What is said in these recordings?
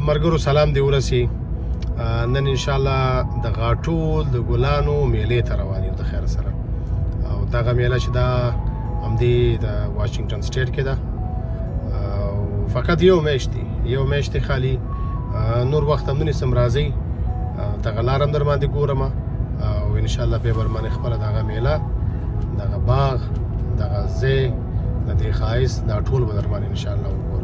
مرګرو سلام دی ورسي. نن ان شاء الله د غاټول د ګلانو میلې ته روان یو د خیر سره، او دغه میله چې دا همدې د واشنګټن سټیټ کې ده، او فقط یو میاشت خالي، نور وخت هم نه نیسم. راځئ دغه لار هم در باندې ګورم، او ان شاء الله به برمنې خپله دغه میله، دغه باغ، دغه ځای، د دې ښایست دا ټول به در باندې ان شاء الله وګورم.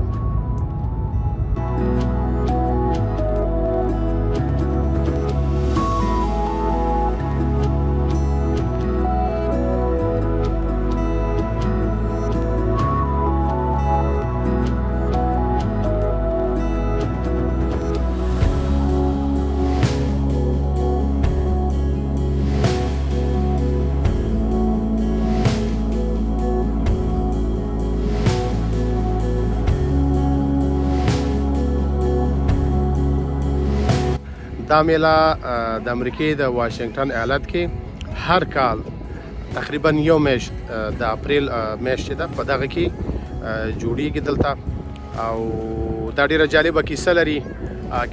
دا میله د امریکې د واشنګټن ایالت کې هر کال تقریبا یو میاشت د اپریل میاشت چې ده په دغه کې جوړیږي دلته، او دا ډیره جالبه کیسه لري.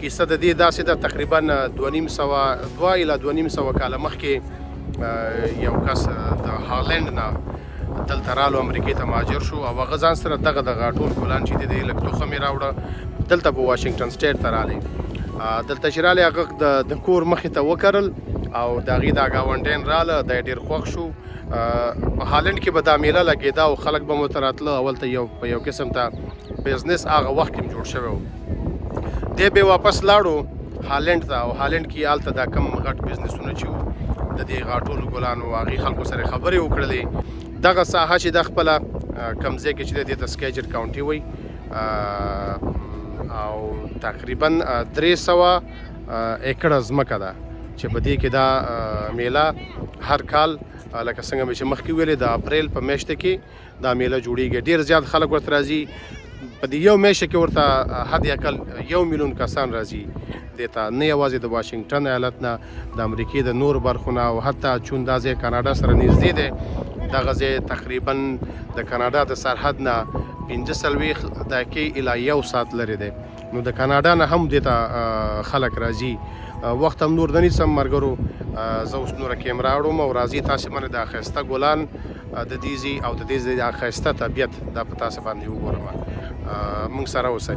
کیسه د دې داسې ده، تقریبا 2 الی 2.5 کاله مخکې یو کس د هالند نه دلته رالو، امریکې ته مهاجر شو، او هغه ځان سره دغه ټول ګلان چې دي د لږ تخم یې راوړه دلته په واشنګټن سټیټ ته رالی. دلته چې رالی هغه د کور مخې ته وکرل، او د هغې دا ګاونډین راله، دی ډېر خوښ شو. په هالند کې به دا میله لګېده او خلک به مو ته راتله. اول ته په یو قسم ته بزنس هغه وخت کې جوړ شوی و. دی بیا واپس لاړو هالند ته، او هالند کې هلته دا کم غټ بزنسونه چې وو د دې غاټولو ګلانو، هغې خلکو سره خبرې وکړلې. دغه ساحه چې د خپله کم ځای کې چې دی دې ته سکیجر کاونټي وایي، او تقریبا 300 ایکړه ځمکه ده چې په دې کې دا میله هر کال لکه څنګه مې چې مخکې ویلې د اپریل په میاشت کې دا میله جوړیږي. ډېر زیات خلک ورته راځي. په دې یو میاشت کې ورته حد اقل 1 میلیون کسان راځي دې ته، نه یوازې د واشنګټن ایالت نه، د امریکې د نور برخو نه، او حتی چون دا ځای کاناډا سره نږدې دی. دغه ځای تقریبا د کاناډا د سرحد نه 45 دقیقې الی 1 ساعت لرې دی. نو د کاناډا نه هم دې ته خلک راځي. وخت هم نور نه نیسم مرګرو، زه اوس نوره کیمرا وړم، او راځي تاسې باندې د ښایسته ګلان د دې ځای او د دې ځای د ښایسته طبیعت دا په تاسې باندې وګورم. موږ سره اوسئ.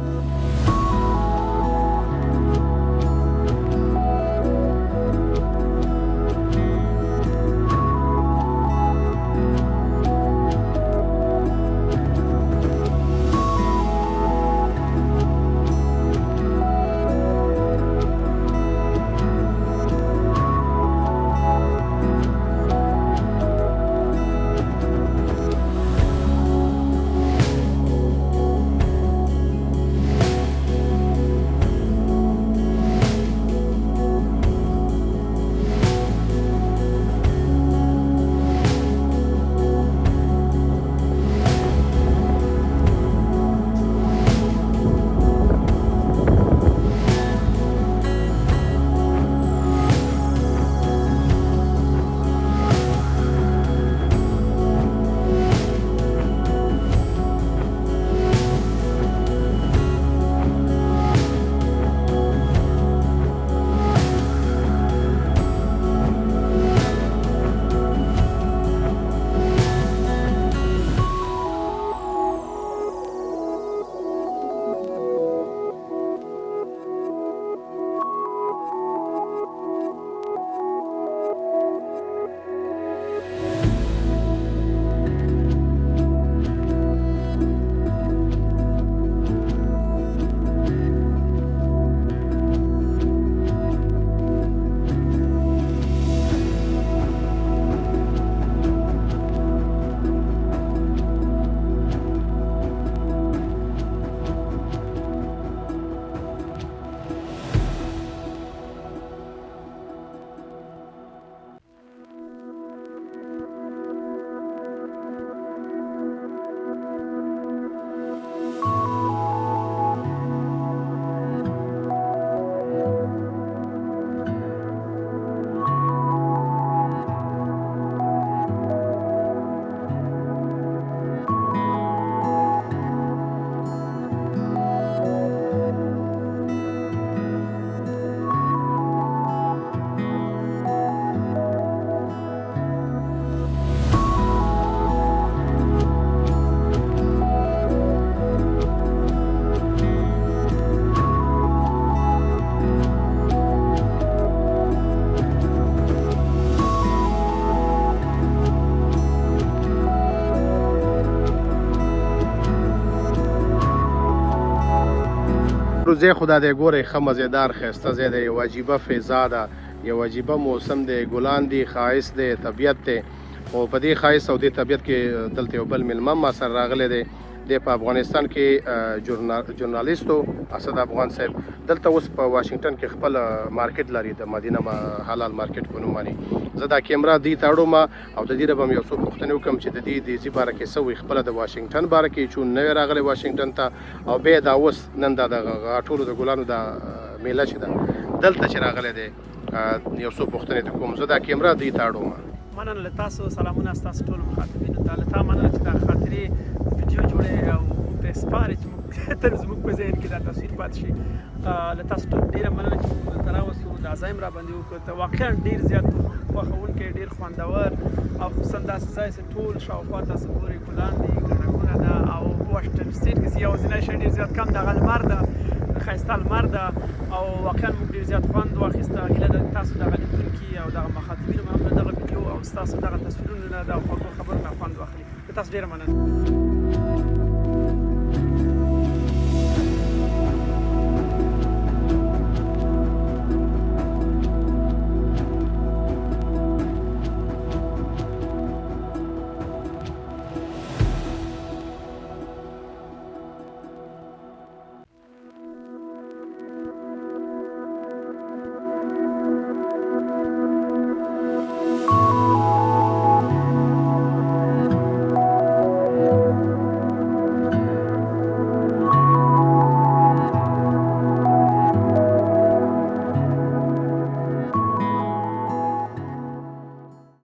تاسو ځای خو دا دی ګورئ ښه مزېدار ښایسته ځای دی یو عجیبه فضا ده یو عجیبه موسم دی ګلان دي ښایست دی طبیعت دی خو په دې ښایست او دې طبیعت کې دلته یو بل میلمه ما سره راغلی دی د په افغانستان کې ژورنالیست اسد افغان صاحب دلته اوس په واشنگټن کې خپل مارکیټ لري د مدینه حلال مارکیټ په نوم باندې زه دا کیمرا دې ته اړوم او د دې نه به م یو څو پوښتنې وکړم چې د دې دیزي باره کې څه وایي خپله د واشنګټن باره کې چون نوی راغلی واشنګټن ته او بیا دا اوس نن دا د ټولو د ګلانو دا میله چې ده دلته چې راغلی دی یو څو پوښتنې ته کوم زه دا کیمرا دې ته اړوم مننه له تاسو سلامونه ستاسو ټولو مخاطبینو ته له تا مننه چې دا خاطرې ویډیو جوړې او موږ ته سپارې چې موږ تل زموږ په ذهن کې دا تصویر پاتې شي له تاسو ټولو ډېره مننه چې موږ دلته راوستو دا ځای م راباندې وکړ واقعا ډېر زیات خوښوونکی ډېر خوندور او خصوصا داسې ځای چې ټول شاوخوا تاسو ګورئ ګلان دي ګڼه ګوڼه ده او په واشنګټن سټیټ کې یوازینی شی ډېر زیات کم دغه لمر ده ښایسته لمر ده او واقعا موږ ډېر زیات خوند واخیسته هیله ده تاسو دغه لیدونکي او دغه مخاطبینو هم له دغه ویډیو او ستاسو دغه تصویرونو نه د خوږو خبرو نه خوند واخلي د تاسو ډېره مننه